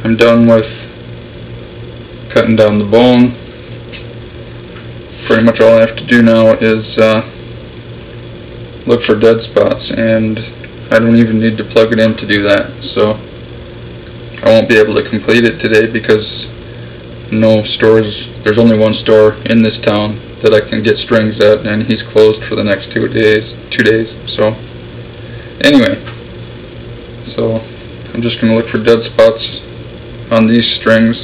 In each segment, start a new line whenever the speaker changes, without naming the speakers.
I'm done with cutting down the bone. Pretty much all I have to do now is look for dead spots, and I don't even need to plug it in to do that, so I won't be able to complete it today because there's only one store in this town that I can get strings at, and he's closed for the next 2 days. So anyway, so I'm just going to look for dead spots on these strings.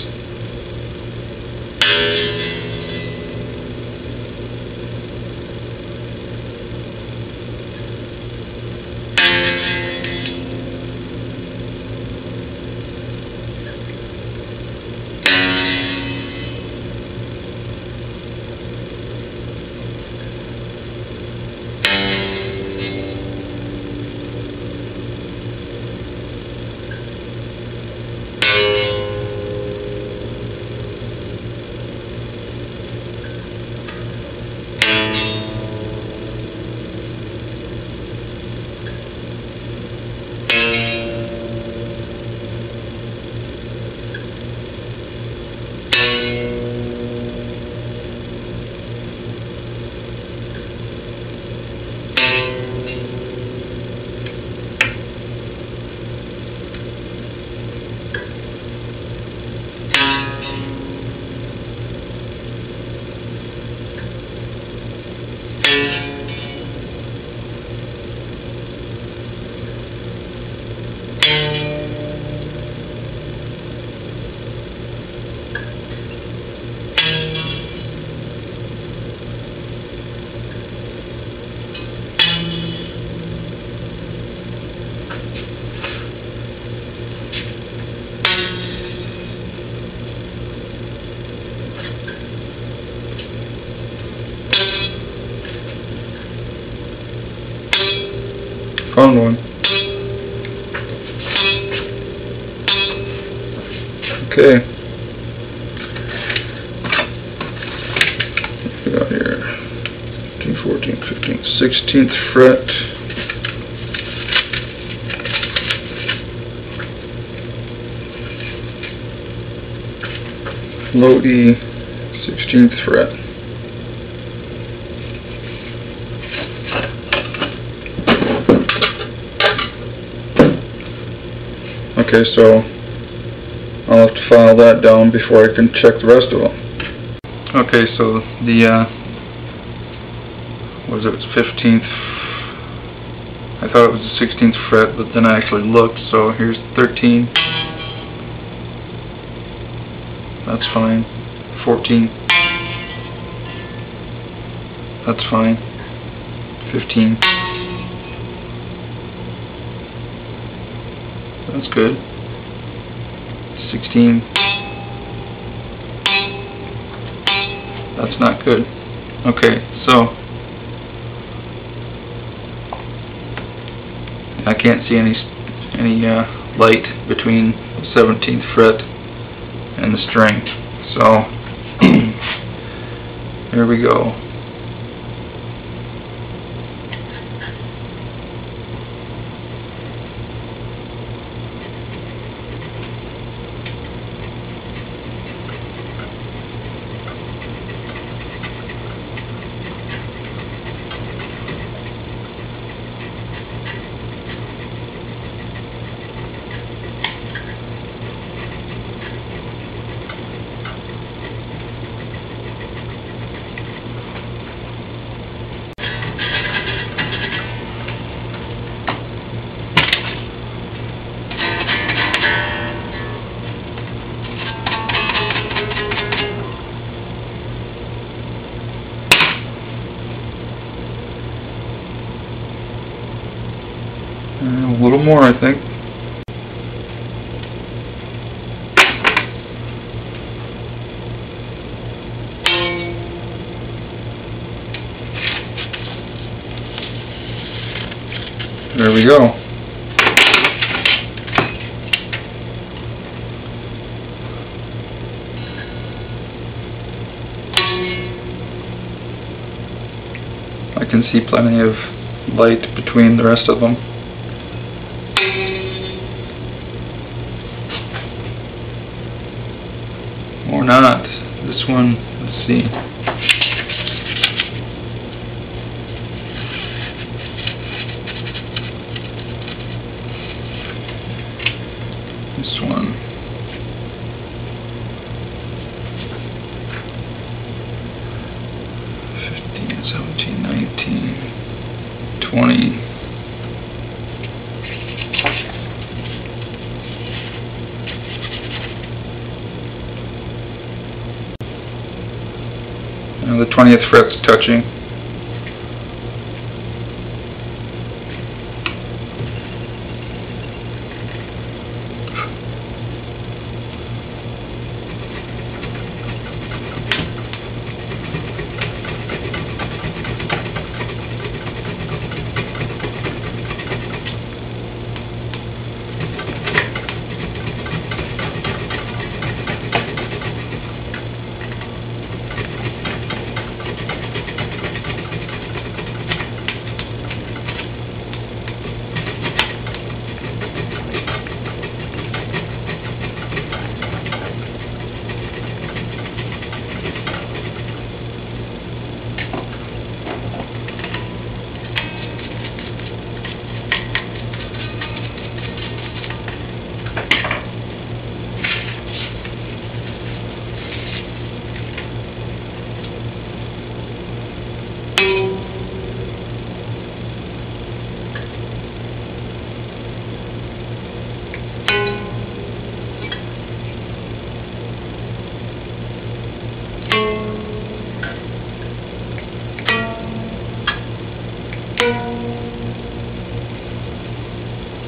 Found one. Okay. What we got here? 13, 14, 15, 16th fret. Low E, 16th fret. Okay, so I'll have to file that down before I can check the rest of them. Okay, so the what is it? It's 15th. I thought it was the 16th fret, but then I actually looked. So here's 13. That's fine. 14. That's fine. 15. That's good. 16. That's not good. Okay, so I can't see any light between the 17th fret and the string. So here we go. A little more, I think. There we go. I can see plenty of light between the rest of them. or not. This one, let's see. This one. $15, $17, $19, $20. And the 20th fret's touching.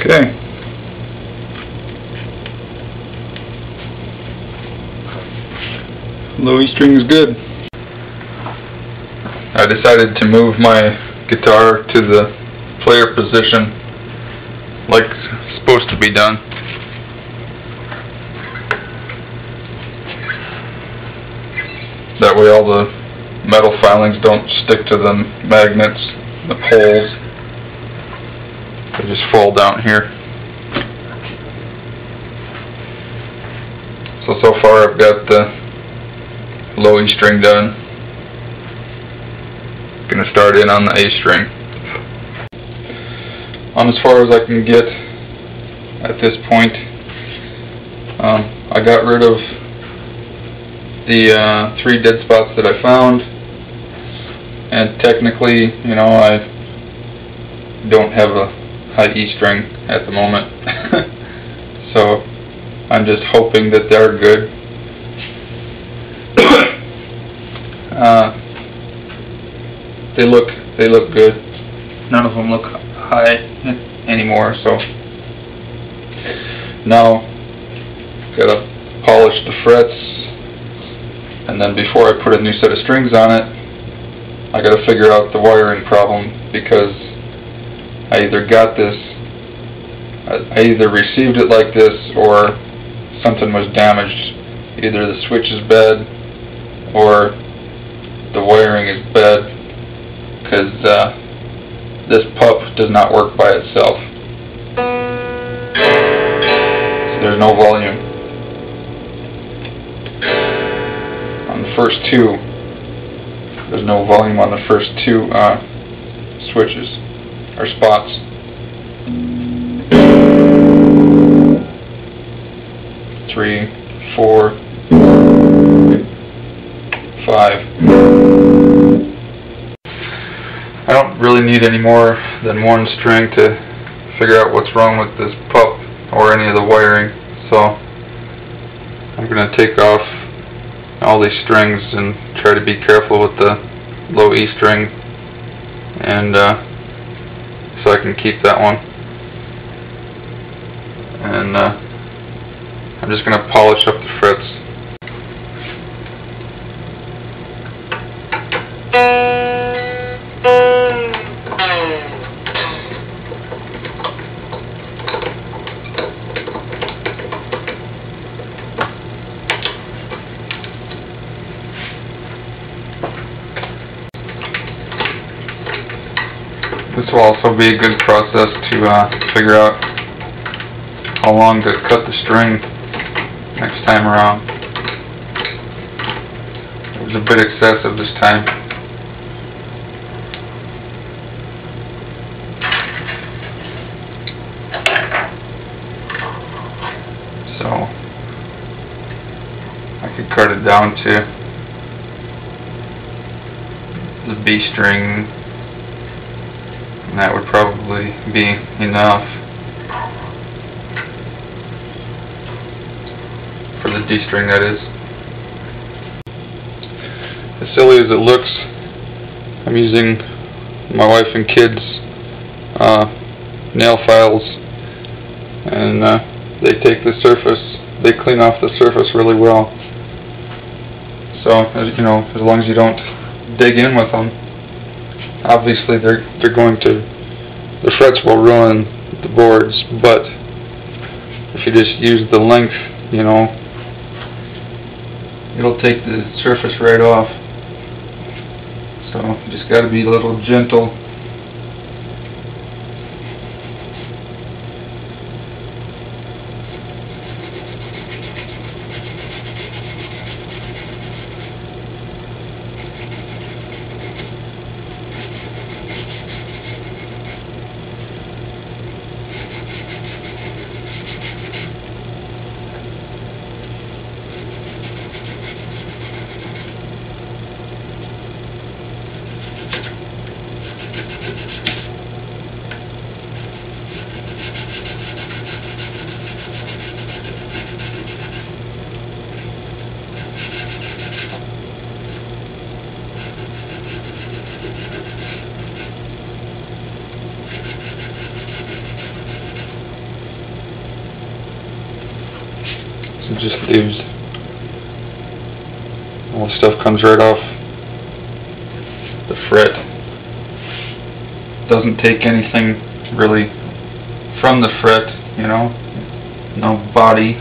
Okay. Low E string is good. I decided to move my guitar to the player position like it's supposed to be done. That way all the metal filings don't stick to the magnets, the poles. They just fall down here. So far I've got the low E string done. Gonna start in on the A string. I'm as far as I can get at this point. I got rid of the 3 dead spots that I found, and technically, you know, I don't have a high E string at the moment. So I'm just hoping that they're good. They look good. None of them look high anymore, so now gotta polish the frets, and then before I put a new set of strings on it, I gotta figure out the wiring problem, because I either received it like this, or something was damaged. Either the switch is bad or the wiring is bad, because this pup does not work by itself. So there's no volume. On the first 2, there's no volume on the first 2 switches, or spots. Three, 4, 5. I don't really need any more than 1 string to figure out what's wrong with this pup or any of the wiring. So I'm going to take off all these strings and try to be careful with the low E string, and so I can keep that one. And I'm just going to polish up the frets. This will also be a good process to figure out how long to cut the string next time around. a bit excessive this time. So I could cut it down to the B string, and that would probably be enough for the D string, that is. As silly as it looks, I'm using my wife and kids' nail files, and they take the surface, they clean off the surface really well. So, as you know, as long as you don't dig in with them, obviously they're going to, the frets will ruin the boards, but if you just use the length, you know, it'll take the surface right off. So you just got to be a little gentle. It just leaves, all the stuff comes right off the fret. Doesn't take anything really from the fret, you know, no body.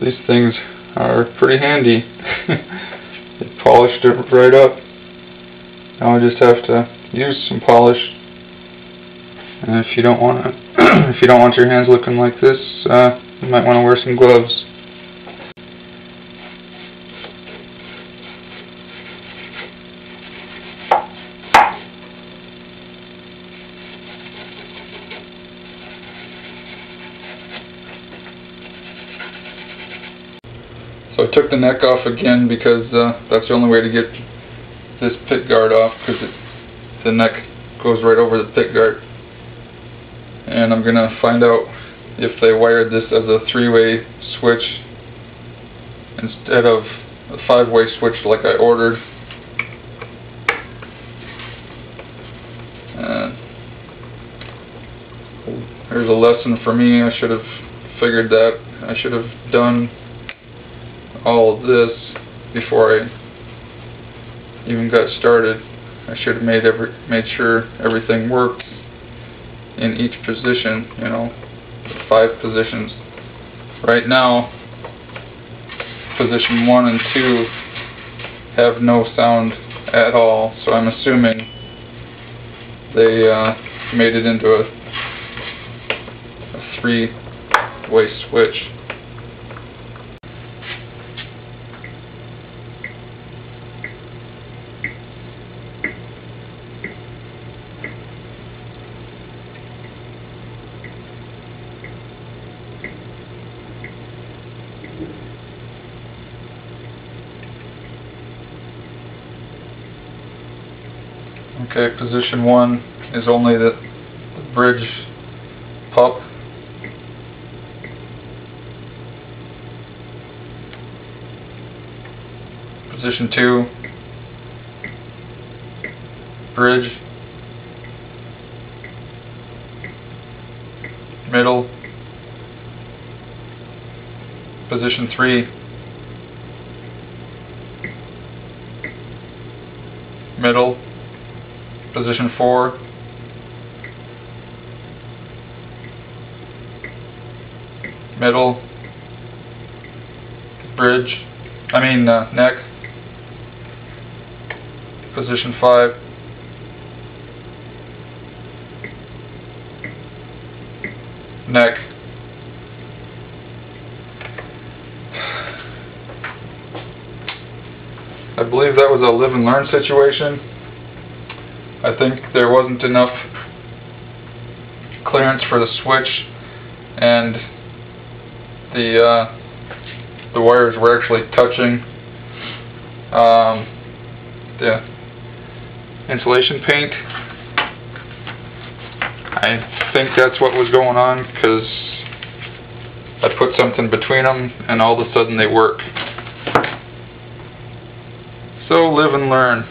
These things are pretty handy. They polished it right up. Now I just have to use some polish. And if you don't want to, if you don't want your hands looking like this, you might want to wear some gloves. So I took the neck off again because that's the only way to get this pick guard off, because the neck goes right over the pick guard. And I'm gonna find out if they wired this as a 3-way switch instead of a 5-way switch like I ordered. Here's a lesson for me. I should have figured that. I should have done all of this before I even got started. I should have made sure everything worked in each position, you know, 5 positions. Right now, position 1 and 2 have no sound at all, so I'm assuming they made it into a 3-way switch. Okay, position 1 is only the bridge pup. Position 2, bridge, middle. Position 3, middle. Position 4, middle, bridge, neck. Position 5, neck. I believe that was a live and learn situation. I think there wasn't enough clearance for the switch, and the wires were actually touching the insulation paint. I think that's what was going on, because I put something between them and all of a sudden they work. So live and learn.